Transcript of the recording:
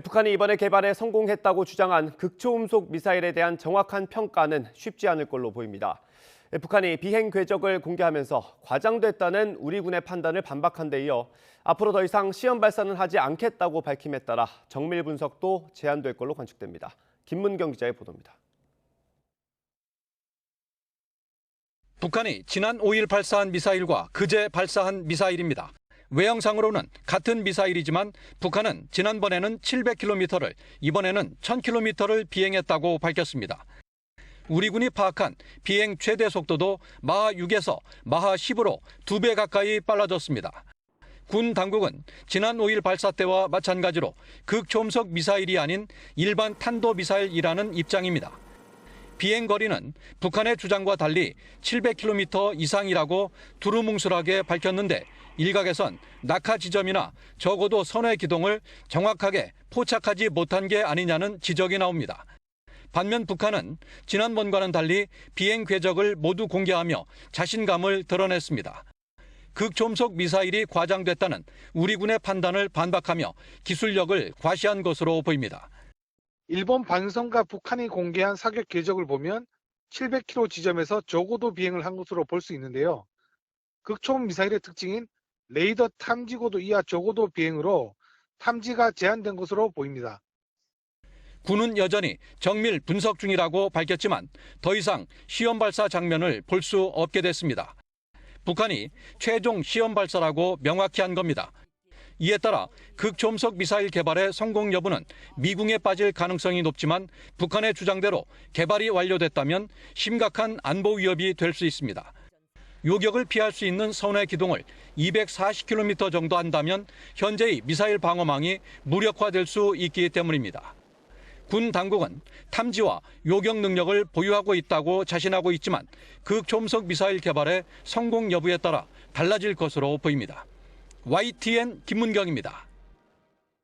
북한이 이번에 개발에 성공했다고 주장한 극초음속 미사일에 대한 정확한 평가는 쉽지 않을 걸로 보입니다. 북한이 비행 궤적을 공개하면서 과장됐다는 우리 군의 판단을 반박한 데 이어 앞으로 더 이상 시험 발사는 하지 않겠다고 밝힘에 따라 정밀 분석도 제한될 걸로 관측됩니다. 김문경 기자의 보도입니다. 북한이 지난 5일 발사한 미사일과 그제 발사한 미사일입니다. 외형상으로는 같은 미사일이지만 북한은 지난번에는 700km를, 이번에는 1000km를 비행했다고 밝혔습니다. 우리 군이 파악한 비행 최대 속도도 마하 6에서 마하 10으로 2배 가까이 빨라졌습니다. 군 당국은 지난 5일 발사 때와 마찬가지로 극초음속 미사일이 아닌 일반 탄도미사일이라는 입장입니다. 비행 거리는 북한의 주장과 달리 700km 이상이라고 두루뭉술하게 밝혔는데 일각에선 낙하 지점이나 적어도 선의 기동을 정확하게 포착하지 못한 게 아니냐는 지적이 나옵니다. 반면 북한은 지난번과는 달리 비행 궤적을 모두 공개하며 자신감을 드러냈습니다. 극초음속 미사일이 과장됐다는 우리 군의 판단을 반박하며 기술력을 과시한 것으로 보입니다. 일본 방위성과 북한이 공개한 사격 궤적을 보면 700km 지점에서 저고도 비행을 한 것으로 볼 수 있는데요. 극초음 미사일의 특징인 레이더 탐지고도 이하 저고도 비행으로 탐지가 제한된 것으로 보입니다. 군은 여전히 정밀 분석 중이라고 밝혔지만 더 이상 시험 발사 장면을 볼 수 없게 됐습니다. 북한이 최종 시험 발사라고 명확히 한 겁니다. 이에 따라 극초음속 미사일 개발의 성공 여부는 미궁에 빠질 가능성이 높지만 북한의 주장대로 개발이 완료됐다면 심각한 안보 위협이 될 수 있습니다. 요격을 피할 수 있는 선의 기동을 240km 정도 한다면 현재의 미사일 방어망이 무력화될 수 있기 때문입니다. 군 당국은 탐지와 요격 능력을 보유하고 있다고 자신하고 있지만 극초음속 미사일 개발의 성공 여부에 따라 달라질 것으로 보입니다. YTN 김문경입니다.